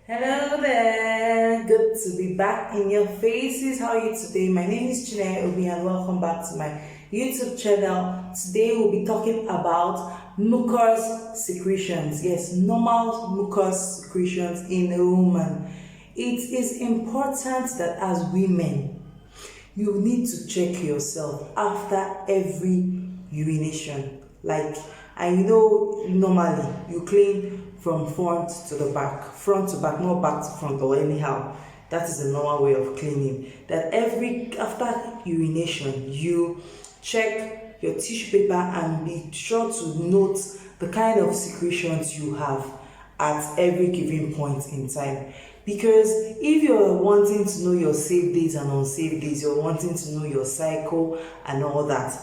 Hello there, good to be back in your faces. How are you today? My name is Chineye Obi and welcome back to my YouTube channel. Today we'll be talking about mucus secretions. Yes, normal mucus secretions in a woman. It is important that as women, you need to check yourself after every urination. Like, I know normally you clean from front to the back, front to back, not back to front or anyhow. That is the normal way of cleaning. That after urination, you check your tissue paper and be sure to note the kind of secretions you have at every given point in time. Because if you're wanting to know your safe days and unsafe days, you're wanting to know your cycle and all that,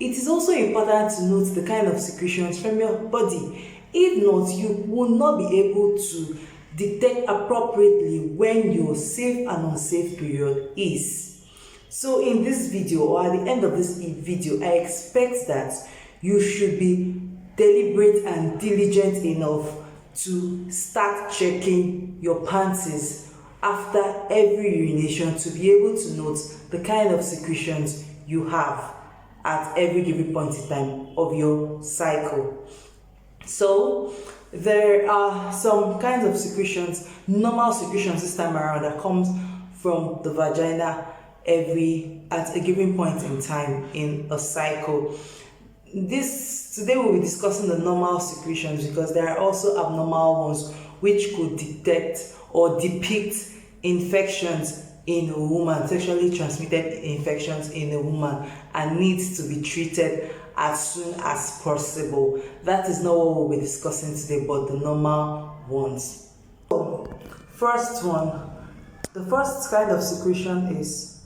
it is also important to note the kind of secretions from your body. If not, you will not be able to detect appropriately when your safe and unsafe period is. So in this video, or at the end of this video, I expect that you should be deliberate and diligent enough to start checking your panties after every urination to be able to note the kind of secretions you have at every given point in time of your cycle. So there are some kinds of secretions, normal secretions this time around, that comes from the vagina at a given point in time in a cycle. Today we'll be discussing the normal secretions because there are also abnormal ones which could detect or depict infections in a woman, sexually transmitted infections in a woman, and needs to be treated as soon as possible. That is not what we'll be discussing today, but the normal ones. So, the first kind of secretion is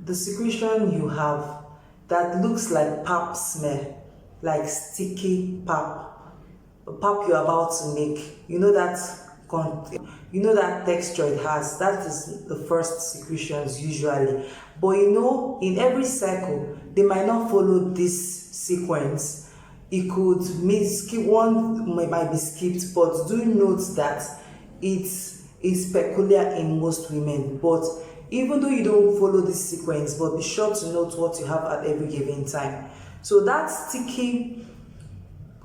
the secretion you have that looks like pap smell, like sticky pap, the pap you're about to make. You know that texture it has. That is the first secretions usually. But in every cycle, they might not follow this sequence. It could one might be skipped, but do note that it is peculiar in most women. But even though you don't follow this sequence, but be sure to note what you have at every given time. So that sticky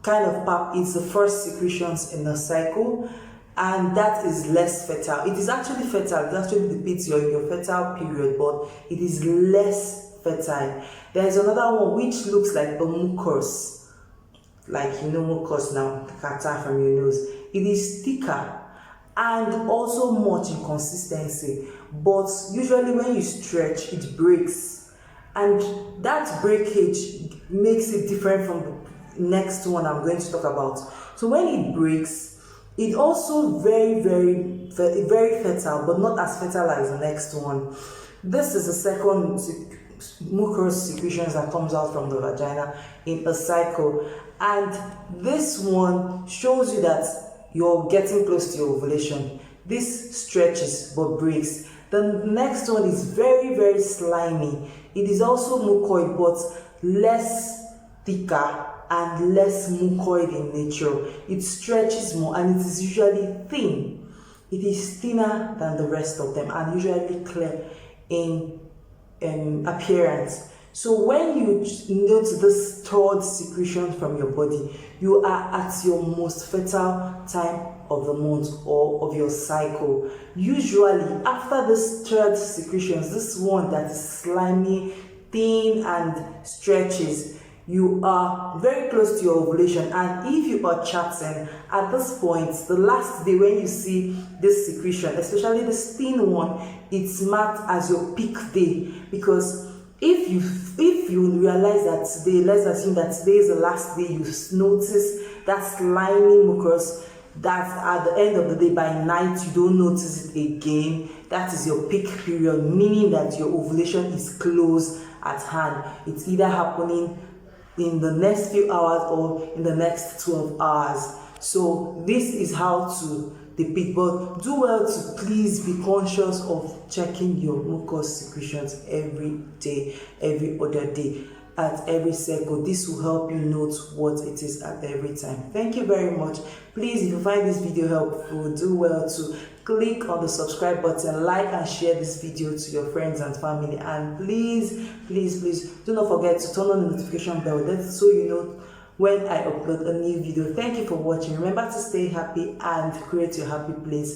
kind of pap is the first secretions in the cycle, and that is less fertile. It is actually fertile. It actually depicts your fertile period, but it is less fertile. There is another one which looks like a mucus, like mucus now, the kata from your nose. It is thicker and also much in consistency, but usually when you stretch, it breaks, and that breakage makes it different from the next one I'm going to talk about. So when it breaks, it's also very, very, very fertile, but not as fertile as the next one. This is the second mucus secretions that comes out from the vagina in a cycle, and this one shows you that you're getting close to your ovulation. This stretches but breaks. The next one is very, very slimy. It is also mucoid, but less thicker and less mucoid in nature. It stretches more and it is usually thin. It is thinner than the rest of them and usually clear in appearance. So when you note this third secretion from your body, you are at your most fertile time of the month or of your cycle. Usually after this third secretions, this one that is slimy, thin and stretches, you are very close to your ovulation. And if you are chatting at this point, the last day when you see this secretion, especially the thin one, it's marked as your peak day. Because if you realize that today, let's assume that today is the last day, you notice that slimy mucus, that at the end of the day, by night you don't notice it again, that is your peak period, meaning that your ovulation is close at hand. It's either happening in the next few hours or in the next 12 hours. So this is how to depict, but do well to please be conscious of checking your mucus secretions every day, every other day. at every cycle. This will help you note what it is at every time. Thank you very much. Please, if you find this video helpful, do well to click on the subscribe button, like and share this video to your friends and family, and please do not forget to turn on the notification bell, that's so you know when I upload a new video. Thank you for watching. Remember to stay happy and create your happy place.